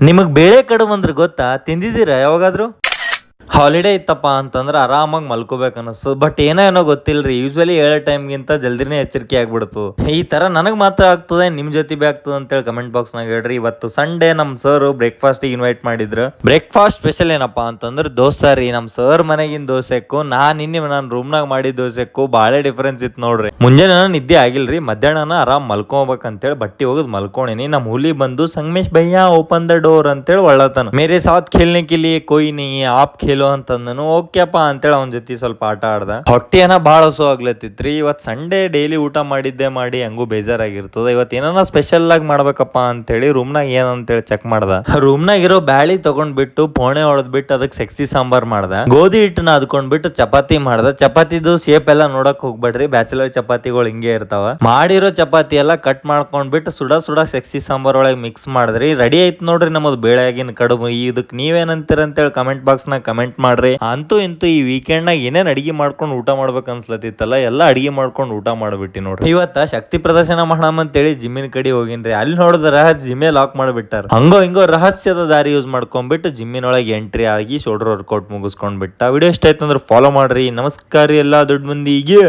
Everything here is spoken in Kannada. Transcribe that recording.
ನಿಮಗ್ ಬೇಳೆ ಕಡುಬು ಅಂದ್ರೆ ಗೊತ್ತಾ? ತಿಂದಿದ್ದೀರಾ ಯಾವಾಗಾದ್ರೂ? ಹಾಲಿಡೇ ಇತ್ತಪ್ಪ ಅಂತಂದ್ರೆ ಆರಾಮಾಗಿ ಮಲ್ಕೋಬೇಕು ಅನಿಸ್ತು. ಬಟ್ ಏನೋ ಗೊತ್ತಿಲ್ರಿ, ಯೂಶ್ವಲಿ ಹೇಳೋ ಟೈಮ್ಗಿಂತ ಜಲ್ದಿನೇ ಎಚ್ಚರಿಕೆ ಆಗ್ಬಿಡ್ತು. ಈ ತರ ನನಗ್ ಮಾತ್ರ ಆಗ್ತದೆ, ನಿಮ್ ಜೊತೆ ಬಿ ಆಗ್ತದೆ ಅಂತೇಳಿ ಕಮೆಂಟ್ ಬಾಕ್ಸ್ ನಾಗ ಹೇಳ್ರಿ. ಇವತ್ತು ಸಂಡೇ ನಮ್ ಸರ್ ಬ್ರೇಕ್ಫಾಸ್ಟ್ ಇನ್ವೈಟ್ ಮಾಡಿದ್ರು. ಬ್ರೇಕ್ಫಾಸ್ಟ್ ಸ್ಪೆಷಲ್ ಏನಪ್ಪಾ ಅಂತಂದ್ರೆ ದೋಸೆ ರೀ. ನಮ್ ಸರ್ ಮನೆಗಿನ ದೋಸೆಕ್ಕೂ ನಾನು ರೂಮ್ನಾಗ ಮಾಡಿದ ದೋಸೆಕ್ಕೂ ಬಾಳೆ ಡಿಫರೆನ್ಸ್ ಇತ್ತು ನೋಡ್ರಿ. ಮುಂಜಾನೆ ನಿದ್ದೆ ಆಗಿಲ್ರಿ, ಮಧ್ಯಾಹ್ನ ಆರಾಮ್ ಮಲ್ಕೋಬೇಕಂತೇಳಿ ಬಟ್ಟಿ ಹೋಗದ್ ಮಲ್ಕೊಂಡಿನಿ. ನಮ್ ಹುಲಿ ಬಂದು Sangamesh bhaiya open the door ಅಂತೇಳಿ ಒಳ್ಳತನ. ಮೇರೆ ಸಾಥ್ ಖೇಲ್ನೆ ಕೆ ಲಿಯೆ ಕೋಯಿ ನಹೀ ಹೈ, ಆಪ್ ಖೇಲೋ ಅಂತಂದನು. ಓಕೆಪ್ಪ ಅಂತೇಳಿ ಅವನ ಜೊತೆ ಸ್ವಲ್ಪ ಆಟ ಆಡ್ದ. ಹೊಟ್ಟಿಯನ್ನ ಬಾಳ ಹಸು ಆಗ್ಲತ್ತಿತ್ರಿ. ಇವತ್ ಸಂಡೇ ಡೈಲಿ ಊಟ ಮಾಡಿದ್ದೆ ಮಾಡಿ ಹಂಗೂ ಬೇಜಾರಾಗಿರ್ತದ. ಇವತ್ ಏನಾರ ಸ್ಪೆಷಲ್ ಆಗಿ ಮಾಡ್ಬೇಕಪ್ಪ ಅಂತೇಳಿ ರೂಮ್ನಾಗ ಏನಂತೇಳಿ ಚೆಕ್ ಮಾಡ್ದ. ರೂಮ್ನಾಗ ಇರೋ ಬ್ಯಾಳಿ ತಗೊಂಡ್ಬಿಟ್ಟು ಪೋಣೆ ಹೊಡೆದ್ಬಿಟ್ಟು ಅದಕ್ಕೆ ಸೆಕ್ಸಿ ಸಾಂಬಾರ್ ಮಾಡ್ದ. ಗೋಧಿ ಹಿಟ್ಟನ್ನ ಅದ್ಕೊಂಡ್ಬಿಟ್ಟು ಚಪಾತಿ ಮಾಡ್ದ. ಚಪಾತಿದು ಶೇಪ್ ಎಲ್ಲ ನೋಡಕ್ ಹೋಗ್ಬೇಡ್ರಿ, ಬ್ಯಾಚುಲರ್ ಚಪಾತಿಗಳು ಹಿಂಗೆ ಇರ್ತಾವ. ಮಾಡಿರೋ ಚಪಾತಿ ಎಲ್ಲ ಕಟ್ ಮಾಡ್ಕೊಂಡ್ಬಿಟ್ಟು ಸುಡ ಸುಡ ಸೆಕ್ಸಿ ಸಾಂಬಾರ್ ಒಳಗೆ ಮಿಕ್ಸ್ ಮಾಡಿದ್ರಿ. ರೆಡಿ ಆಯ್ತು ನೋಡ್ರಿ ನಮ್ಮದು ಬೇಳೆಗಿನ ಕಡುಬು. ಇದಕ್ ನೀವೇನಂತೀರ ಅಂತೇಳಿ ಕಮೆಂಟ್ ಬಾಕ್ಸ್ ನಾಗ ಕಮೆಂಟ್ ಮಾಡ್ರಿ. ಅಂತೂ ಇಂತೂ ಈ ವೀಕೆಂಡ್ ನಾಗ ಏನೇನ್ ಅಡಿಗೆ ಮಾಡ್ಕೊಂಡು ಊಟ ಮಾಡ್ಬೇಕು ಅನ್ಸ್ಲತ್ತಿತ್ತಲ್ಲ, ಎಲ್ಲ ಅಡಿಗೆ ಮಾಡ್ಕೊಂಡು ಊಟ ಮಾಡ್ಬಿಟ್ಟಿ ನೋಡ್ರಿ. ಇವತ್ತ ಶಕ್ತಿ ಪ್ರದರ್ಶನ ಮಾಡಮ್ ಅಂತೇಳಿ ಜಿಮ್ಮಿನ ಕಡೆ ಹೋಗಿನ್ರಿ. ಅಲ್ಲಿ ನೋಡಿದ್ರ ಜಿಮ್ಮೆ ಲಾಕ್ ಮಾಡ್ಬಿಟ್ಟಾರ. ಹಂಗೋ ಹಿಂಗೋ ರಹಸ್ಯದ ದಾರಿ ಯೂಸ್ ಮಾಡ್ಕೊಂಡ್ಬಿಟ್ಟು ಜಿಮ್ಮಿನೊಳಗೆ ಎಂಟ್ರಿ ಆಗಿ ಶೋಲ್ಡರ್ ವರ್ಕೌಟ್ ಮುಗಿಸ್ಕೊಂಡ್ಬಿಟ್ಟ. ವಿಡಿಯೋ ಇಷ್ಟ ಆಯ್ತು ಅಂದ್ರೆ ಫಾಲೋ ಮಾಡ್ರಿ. ನಮಸ್ಕಾರ ಎಲ್ಲ ದೊಡ್ಡ ಮಂದಿಗೆ.